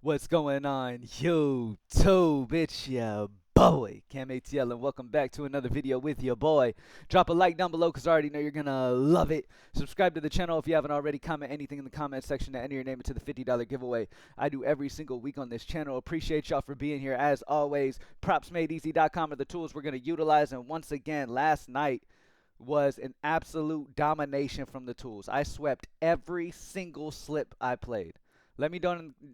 What's going on, YouTube? It's your boy, Cam ATL, and welcome back to another video with your boy. Drop a like down below because I already know you're going to love it. Subscribe to the channel if you haven't already. Comment anything in the comment section to enter your name into the $50 giveaway I do every single week on this channel. Appreciate y'all for being here. As always, propsmadeeasy.com are the tools we're going to utilize. And once again, last night was an absolute domination from the tools. I swept every single slip I played. Let me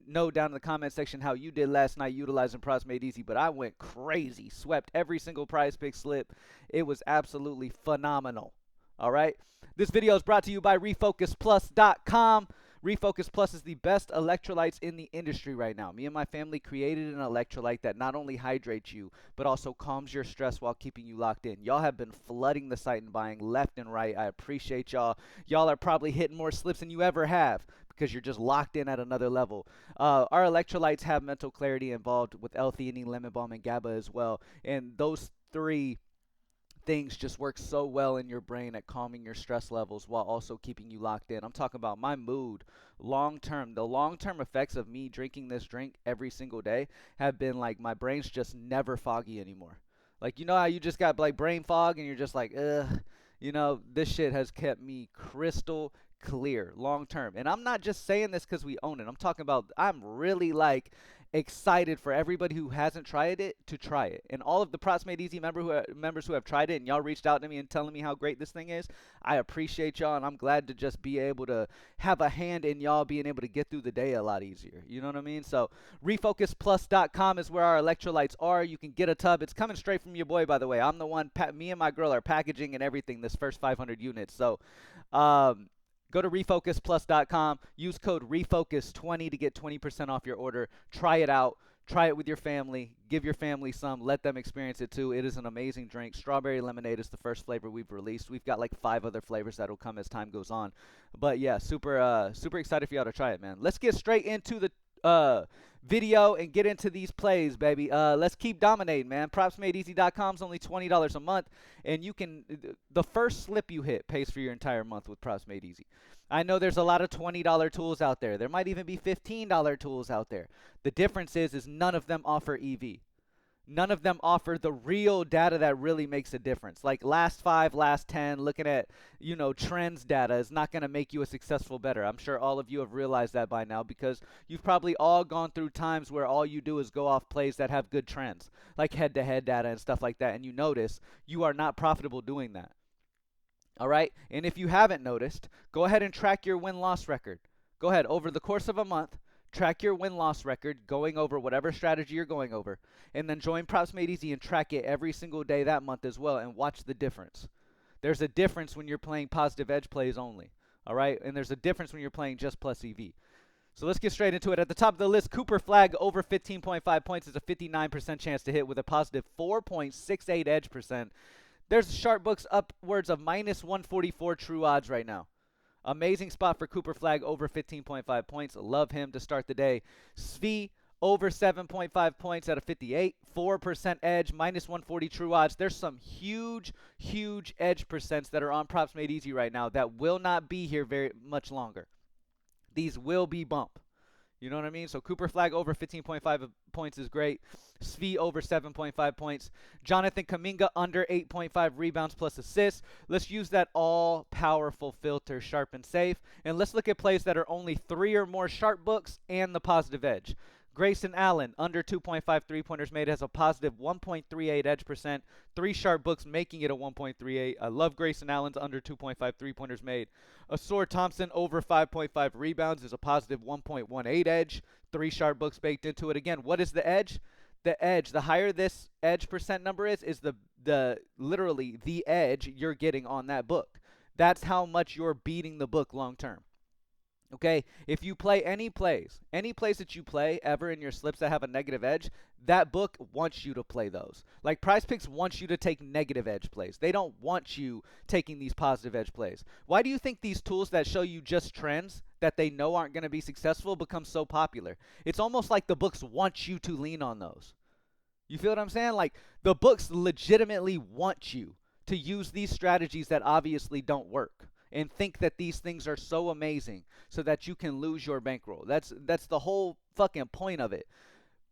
know down in the comment section how you did last night utilizing Props Made Easy, but I went crazy. Swept every single Prizepicks slip. It was absolutely phenomenal. All right? This video is brought to you by RefocusPlus.com. Refocus Plus is the best electrolytes in the industry right now. Me and my family created an electrolyte that not only hydrates you, but also calms your stress while keeping you locked in. Y'all have been flooding the site and buying left and right. I appreciate y'all. Y'all are probably hitting more slips than you ever have because you're just locked in at another level. Our electrolytes have mental clarity involved with L-theanine, lemon balm, and GABA as well. And those three things just work so well in your brain at calming your stress levels while also keeping you locked in. I'm talking about my mood long term. The long term effects of me drinking this drink every single day have been like my brain's just never foggy anymore. Like, you know how you just got like brain fog and you're just like, ugh, this shit has kept me crystal clear long term. And I'm not just saying this because we own it. I'm talking about I'm really like excited for everybody who hasn't tried it to try it. And all of the Props Made Easy members who have tried it and y'all reached out to me and telling me how great this thing is, I appreciate y'all, and I'm glad to just be able to have a hand in y'all being able to get through the day a lot easier. You know what I mean? So refocusplus.com is where our electrolytes are. You can get a tub. It's coming straight from your boy, by the way. I'm the one, me and my girl are packaging and everything this first 500 units. So go to refocusplus.com, use code REFOCUS20 to get 20% off your order. Try it out. Try it with your family. Give your family some. Let them experience it too. It is an amazing drink. Strawberry lemonade is the first flavor we've released. We've got like 5 other flavors that'll come as time goes on. But yeah, super excited for y'all to try it, man. Let's get straight into the video and get into these plays, baby. Let's keep dominating, man. PropsMadeEasy.com is only $20 a month, and you can the first slip you hit pays for your entire month with Props Made Easy. I know there's a lot of $20 tools out there. There might even be $15 tools out there. The difference is none of them offer EV. None of them offer the real data that really makes a difference. Like last 5, last 10, looking at, trends data is not going to make you a successful bettor. I'm sure all of you have realized that by now because you've probably all gone through times where all you do is go off plays that have good trends, like head-to-head data and stuff like that, and you notice you are not profitable doing that. All right? And if you haven't noticed, go ahead and track your win-loss record. Go ahead, over the course of a month, track your win-loss record, going over whatever strategy you're going over, and then join Props Made Easy and track it every single day that month as well, and watch the difference. There's a difference when you're playing positive edge plays only, all right? And there's a difference when you're playing just plus EV. So let's get straight into it. At the top of the list, Cooper Flag over 15.5 points is a 59% chance to hit with a positive 4.68 edge percent. There's sharp books upwards of minus 144 true odds right now. Amazing spot for Cooper Flag over 15.5 points. Love him to start the day. Svi over 7.5 points at a 58. 4% edge, minus 140 true odds. There's some huge edge percents that are on Props Made Easy right now that will not be here very much longer. These will be bump. You know what I mean? So Cooper Flag over 15.5 points is great. Svi over 7.5 points. Jonathan Kaminga under 8.5 rebounds plus assists. Let's use that all-powerful filter, sharp and safe. And let's look at plays that are only 3 or more sharp books and the positive edge. Grayson Allen, under 2.5 three-pointers made, has a positive 1.38 edge percent. 3 sharp books making it a 1.38. I love Grayson Allen's under 2.5 three-pointers made. Asor Thompson, over 5.5 rebounds, is a positive 1.18 edge. 3 sharp books baked into it. Again, what is the edge? The edge, the higher this edge percent number is the literally the edge you're getting on that book. That's how much you're beating the book long term. Okay, if you play any plays that you play ever in your slips that have a negative edge, that book wants you to play those. Like Prizepicks wants you to take negative edge plays. They don't want you taking these positive edge plays. Why do you think these tools that show you just trends that they know aren't going to be successful become so popular? It's almost like the books want you to lean on those. You feel what I'm saying? Like the books legitimately want you to use these strategies that obviously don't work and think that these things are so amazing so that you can lose your bankroll. That's the whole fucking point of it.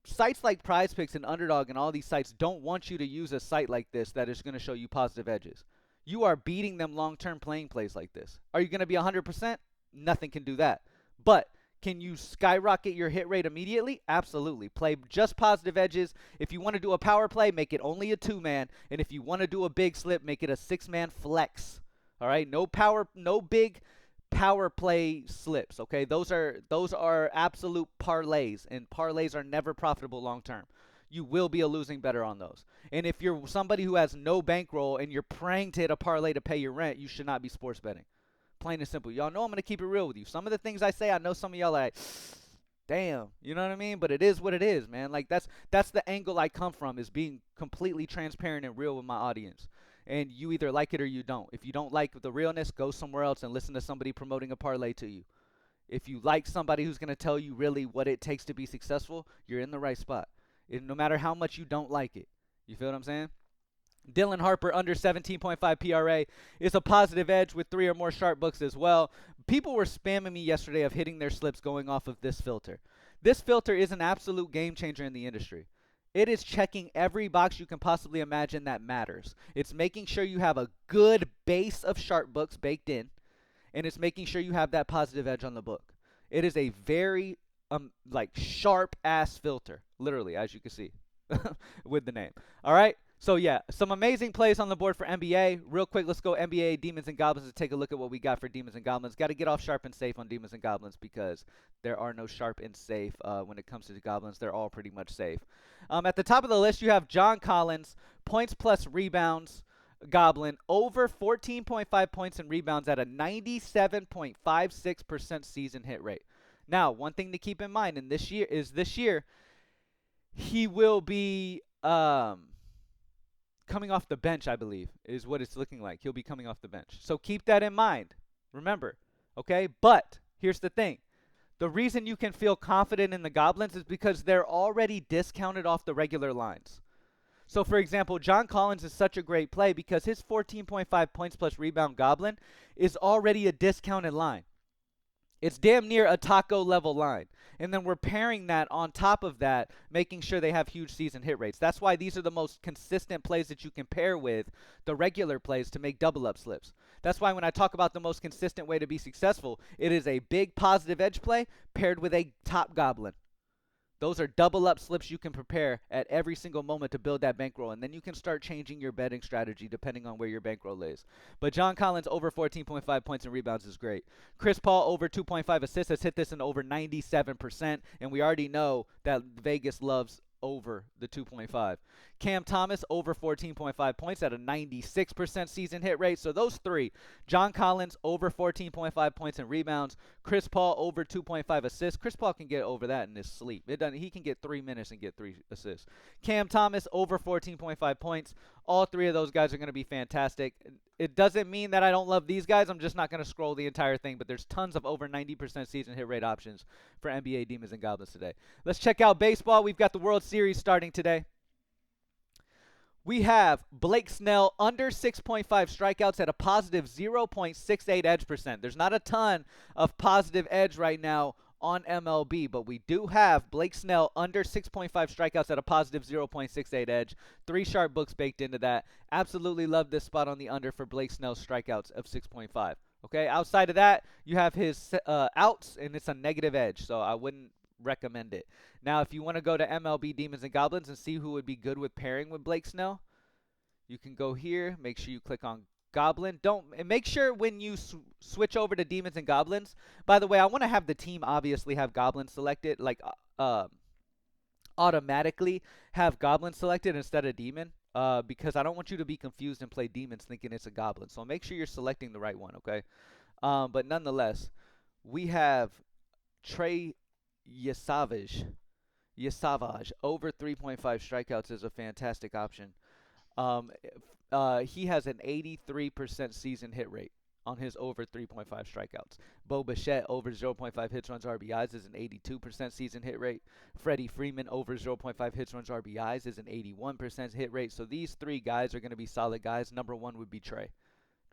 Sites like Prizepicks and Underdog and all these sites don't want you to use a site like this that is going to show you positive edges. You are beating them long-term playing plays like this. Are you going to be 100%? Nothing can do that. But can you skyrocket your hit rate immediately? Absolutely. Play just positive edges. If you want to do a power play, make it only a 2-man. And if you want to do a big slip, make it a 6-man flex. All right? No big power play slips, okay? Those are absolute parlays, and parlays are never profitable long term. You will be a losing better on those. And if you're somebody who has no bankroll and you're praying to hit a parlay to pay your rent, you should not be sports betting. Plain and simple. Y'all know I'm going to keep it real with you. Some of the things I say, I know some of y'all are like, damn, you know what I mean? But it is what it is, man. Like that's the angle I come from, is being completely transparent and real with my audience. And you either like it or you don't. If you don't like the realness, go somewhere else and listen to somebody promoting a parlay to you. If you like somebody who's going to tell you really what it takes to be successful, you're in the right spot. No matter how much you don't like it. You feel what I'm saying? Dylan Harper under 17.5 PRA is a positive edge with 3 or more sharp books as well. People were spamming me yesterday of hitting their slips going off of this filter. This filter is an absolute game changer in the industry. It is checking every box you can possibly imagine that matters. It's making sure you have a good base of sharp books baked in, and it's making sure you have that positive edge on the book. It is a very like sharp ass filter, literally, as you can see with the name. All right. So yeah, some amazing plays on the board for NBA. Real quick, let's go NBA Demons and Goblins and take a look at what we got for Demons and Goblins. Got to get off sharp and safe on Demons and Goblins because there are no sharp and safe when it comes to the Goblins. They're all pretty much safe. At the top of the list, you have John Collins, points plus rebounds, Goblin, over 14.5 points and rebounds at a 97.56% season hit rate. Now, one thing to keep in mind in this year, he will be coming off the bench, I believe, is what it's looking like. He'll be coming off the bench. So keep that in mind. Remember, okay? But here's the thing. The reason you can feel confident in the Goblins is because they're already discounted off the regular lines. So, for example, John Collins is such a great play because his 14.5 points plus rebound Goblin is already a discounted line. It's damn near a taco level line. And then we're pairing that on top of that, making sure they have huge season hit rates. That's why these are the most consistent plays that you can pair with the regular plays to make double up slips. That's why when I talk about the most consistent way to be successful, it is a big positive edge play paired with a top Goblin. Those are double up slips you can prepare at every single moment to build that bankroll, and then you can start changing your betting strategy depending on where your bankroll is. But John Collins over 14.5 points and rebounds is great. Chris Paul over 2.5 assists has hit this in over 97%, and we already know that Vegas loves over the 2.5. Cam Thomas over 14.5 points at a 96% season hit rate. So those three, John Collins over 14.5 points and rebounds, Chris Paul over 2.5 assists. Chris Paul can get over that in his sleep. He can get 3 minutes and get 3 assists. Cam Thomas over 14.5 points. All three of those guys are going to be fantastic. It doesn't mean that I don't love these guys. I'm just not going to scroll the entire thing, but there's tons of over 90% season hit rate options for NBA Demons and Goblins today. Let's check out baseball. We've got the World Series starting today. We have Blake Snell under 6.5 strikeouts at a positive 0.68 edge percent. There's not a ton of positive edge right now on MLB, but we do have Blake Snell under 6.5 strikeouts at a positive 0.68 edge. 3 sharp books baked into that. Absolutely love this spot on the under for Blake Snell's strikeouts of 6.5. Okay, outside of that, you have his outs, and it's a negative edge, so I wouldn't recommend it. Now, if you want to go to MLB Demons and Goblins and see who would be good with pairing with Blake Snell, you can go here. Make sure you click on Goblin. And make sure when you switch over to Demons and Goblins. By the way, I want to have the team obviously have Goblin selected, like automatically have Goblin selected instead of Demon, because I don't want you to be confused and play Demons thinking it's a Goblin. So make sure you're selecting the right one, okay? But nonetheless, we have Trey Yesavage over 3.5 strikeouts is a fantastic option. He has an 83% season hit rate on his over 3.5 strikeouts. Bo Bichette over 0.5 hits, runs, RBIs is an 82% season hit rate. Freddie Freeman over 0.5 hits, runs, RBIs is an 81% hit rate. So these 3 guys are going to be solid guys. Number 1 would be Trey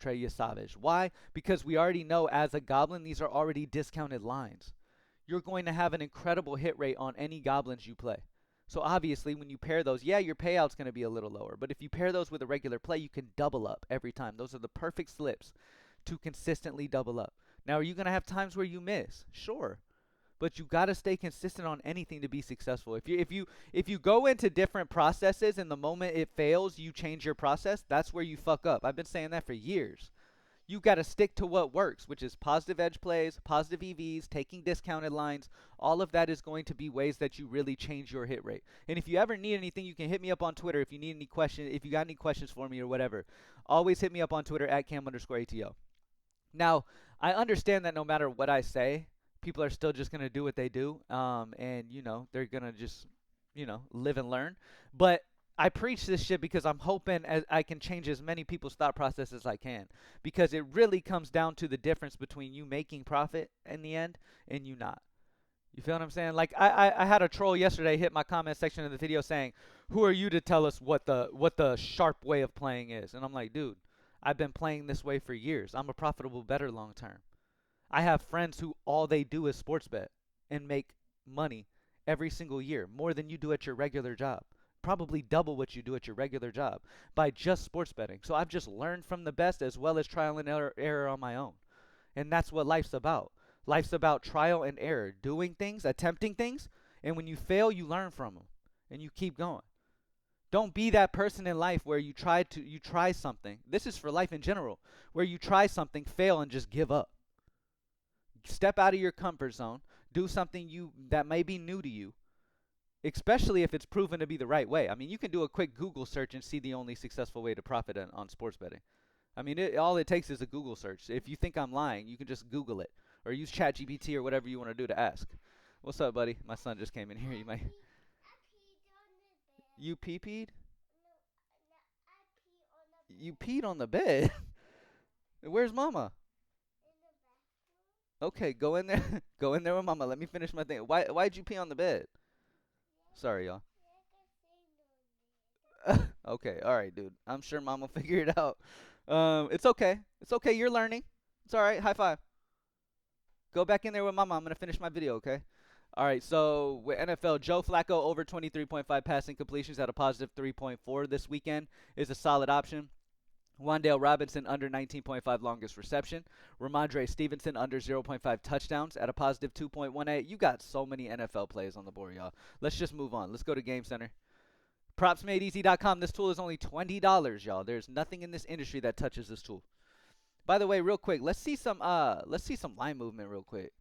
Yesavage. Why? Because we already know as a Goblin, these are already discounted lines. you're going to have an incredible hit rate on any goblins you play. So obviously, when you pair those, yeah, your payout's going to be a little lower. But if you pair those with a regular play, you can double up every time. Those are the perfect slips to consistently double up. Now, are you going to have times where you miss? Sure. But you got to stay consistent on anything to be successful. If you go into different processes and the moment it fails, you change your process, that's where you fuck up. I've been saying that for years. You got to stick to what works, which is positive edge plays, positive EVs, taking discounted lines. All of that is going to be ways that you really change your hit rate. And if you ever need anything, you can hit me up on Twitter if you need any questions, if you got any questions for me or whatever. Always hit me up on Twitter at cam_ATO. Now, I understand that no matter what I say, people are still just going to do what they do. And, they're going to just, live and learn. But I preach this shit because I'm hoping I can change as many people's thought process as I can. Because it really comes down to the difference between you making profit in the end and you not. You feel what I'm saying? Like I had a troll yesterday hit my comment section of the video saying, "Who are you to tell us what the sharp way of playing is?" And I'm like, dude, I've been playing this way for years. I'm a profitable bettor long term. I have friends who all they do is sports bet and make money every single year, more than you do at your regular job. Probably double what you do at your regular job by just sports betting. So I've just learned from the best as well as trial and error on my own. And that's what life's about. Life's about trial and error, doing things, attempting things, and when you fail, you learn from them and you keep going. Don't be that person in life where you try something. This is for life in general, where you try something, fail, and just give up. Step out of your comfort zone. Do something that may be new to you, especially if it's proven to be the right way. I mean, you can do a quick Google search and see the only successful way to profit on sports betting. I mean, all it takes is a Google search. If you think I'm lying, you can just Google it or use ChatGPT or whatever you want to do to ask. What's up, buddy? My son just came in here. You pee-peed? You peed on the bed? Where's mama? Okay, go in there. Go in there with mama. Let me finish my thing. Why'd you pee on the bed? Sorry, y'all. Okay, all right, dude. I'm sure mom will figure it out. It's okay. It's okay. You're learning. It's all right. High five. Go back in there with mama. I'm gonna finish my video, okay? All right. So with NFL, Joe Flacco over 23.5 passing completions at a positive 3.4 this weekend is a solid option. Wan'Dale Robinson under 19.5 longest reception. Ramondre Stevenson under 0.5 touchdowns at a positive 2.18. You got so many NFL plays on the board, y'all. Let's just move on. Let's go to Game Center. PropsMadeEasy.com. This tool is only $20, y'all. There's nothing in this industry that touches this tool. By the way, real quick, let's see some line movement real quick.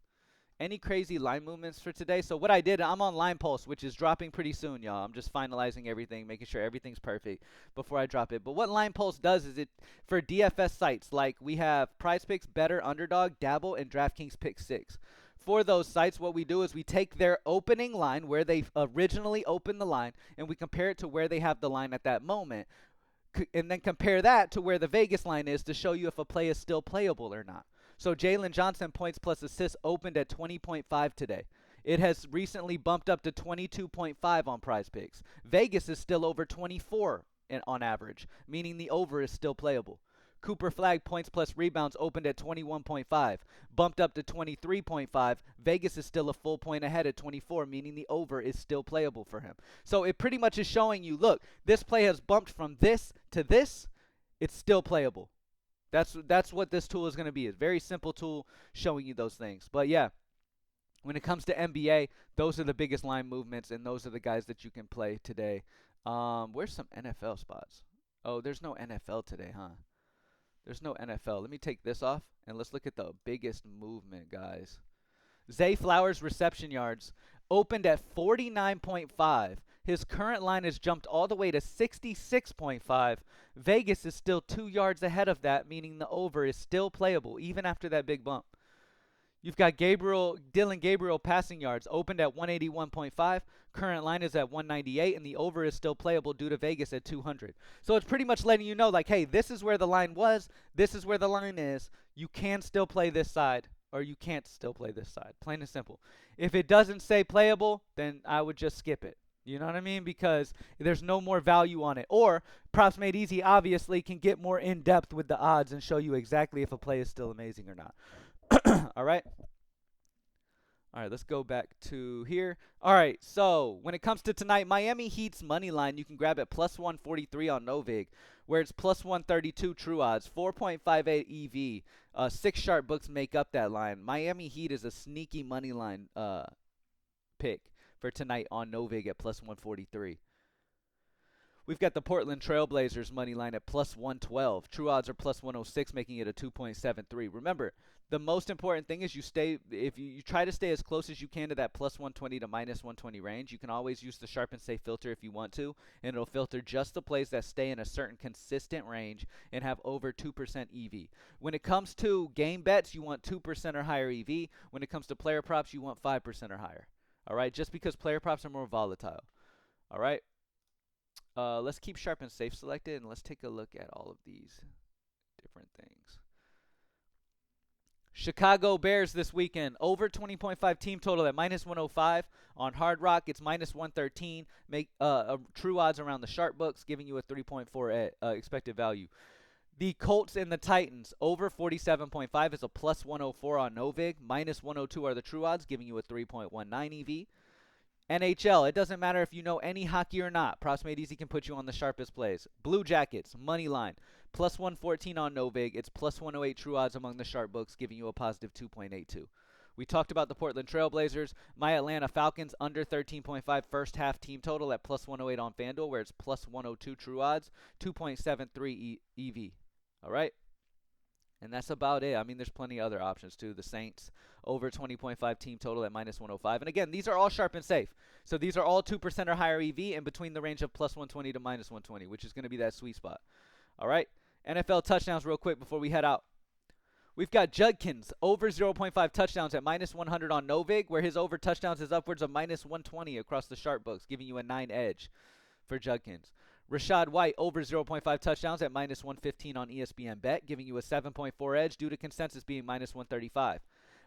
Any crazy line movements for today? So what I did, I'm on Line Pulse, which is dropping pretty soon, y'all. I'm just finalizing everything, making sure everything's perfect before I drop it. But what Line Pulse does is it, for DFS sites, like we have Prizepicks, Better, Underdog, Dabble, and DraftKings Pick 6. For those sites, what we do is we take their opening line, where they originally opened the line, and we compare it to where they have the line at that moment. And then compare that to where the Vegas line is to show you if a play is still playable or not. So Jalen Johnson points plus assists opened at 20.5 today. It has recently bumped up to 22.5 on Prizepicks. Vegas is still over 24 on average, meaning the over is still playable. Cooper Flag points plus rebounds opened at 21.5, bumped up to 23.5. Vegas is still a full point ahead at 24, meaning the over is still playable for him. So it pretty much is showing you, look, this play has bumped from this to this. It's still playable. That's what this tool is going to be. It's a very simple tool showing you those things. But yeah, when it comes to NBA, those are the biggest line movements, and those are the guys that you can play today. Where's some NFL spots? Oh, there's no NFL today, huh? There's no NFL. Let me take this off, and let's look at the biggest movement, guys. Zay Flowers' reception yards opened at 49.5. His current line has jumped all the way to 66.5. Vegas is still 2 yards ahead of that, meaning the over is still playable, even after that big bump. You've got Dylan Gabriel passing yards opened at 181.5. Current line is at 198, and the over is still playable due to Vegas at 200. So it's pretty much letting you know, like, hey, this is where the line was. This is where the line is. You can still play this side, or you can't still play this side. Plain and simple. If it doesn't say playable, then I would just skip it. You know what I mean? Because there's no more value on it. Or Props Made Easy obviously can get more in-depth with the odds and show you exactly if a play is still amazing or not. All right? All right, let's go back to here. All right, so when it comes to tonight, Miami Heat's money line, you can grab it plus 143 on Novig, where it's plus 132 true odds, 4.58 EV. Six sharp books make up that line. Miami Heat is a sneaky money line pick for tonight on Novig at plus 143. We've got the Portland Trailblazers money line at plus 112. True odds are plus 106, making it a 2.73. Remember, the most important thing is if you try to stay as close as you can to that plus 120 to minus 120 range. You can always use the sharp and safe filter if you want to, and it'll filter just the plays that stay in a certain consistent range and have over 2% EV. When it comes to game bets, you want 2% or higher EV. When it comes to player props, you want 5% or higher. All right, just because player props are more volatile. All right. Let's keep sharp and safe selected, and let's take a look at all of these different things. Chicago Bears this weekend, over 20.5 team total at minus 105. On Hard Rock, it's minus 113. Make true odds around the sharp books, giving you a 3.4 expected value. The Colts and the Titans, over 47.5 is a plus 104 on Novig. Minus 102 are the true odds, giving you a 3.19 EV. NHL, it doesn't matter if you know any hockey or not. Props Made Easy can put you on the sharpest plays. Blue Jackets, money line, plus 114 on Novig. It's plus 108 true odds among the sharp books, giving you a positive 2.82. We talked about the Portland Trailblazers. My Atlanta Falcons, under 13.5 first half team total at plus 108 on FanDuel, where it's plus 102 true odds, 2.73 EV. All right? And that's about it. I mean, there's plenty of other options too. The Saints, over 20.5 team total at minus 105. And again, these are all sharp and safe. So these are all 2% or higher EV and between the range of plus 120 to minus 120, which is going to be that sweet spot. All right. NFL touchdowns real quick before we head out. We've got Judkins, over 0.5 touchdowns at minus 100 on Novig, where his over touchdowns is upwards of minus 120 across the sharp books, giving you a 9 edge for Judkins. Rashad White, over 0.5 touchdowns at minus 115 on ESPN Bet, giving you a 7.4 edge due to consensus being minus 135.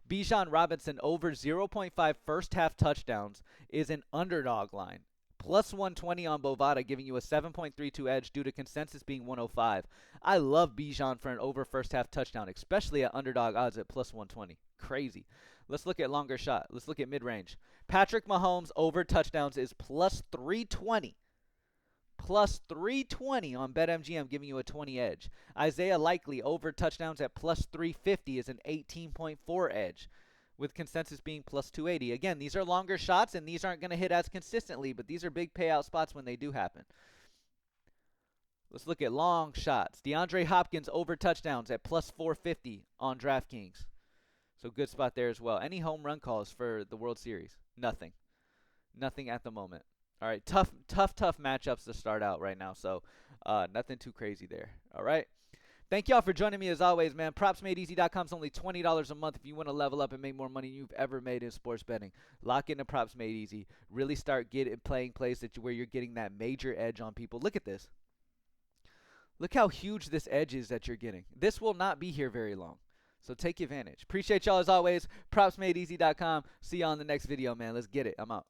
Bijan Robinson, over 0.5 first half touchdowns, is an underdog line. Plus 120 on Bovada, giving you a 7.32 edge due to consensus being 105. I love Bijan for an over first half touchdown, especially at underdog odds at plus 120. Crazy. Let's look at longer shot. Let's look at mid-range. Patrick Mahomes, over touchdowns, is plus 320. Plus 320 on BetMGM, giving you a 20 edge. Isaiah Likely, over touchdowns at plus 350, is an 18.4 edge, with consensus being plus 280. Again, these are longer shots, and these aren't going to hit as consistently, but these are big payout spots when they do happen. Let's look at long shots. DeAndre Hopkins, over touchdowns at plus 450 on DraftKings. So good spot there as well. Any home run calls for the World Series? Nothing. Nothing at the moment. All right, tough matchups to start out right now, so nothing too crazy there. All right, thank y'all for joining me as always, man. PropsMadeEasy.com is only $20 a month if you want to level up and make more money than you've ever made in sports betting. Lock into Props Made Easy. Really start playing plays where you're getting that major edge on people. Look at this. Look how huge this edge is that you're getting. This will not be here very long, so take advantage. Appreciate y'all as always. PropsMadeEasy.com. See y'all in the next video, man. Let's get it. I'm out.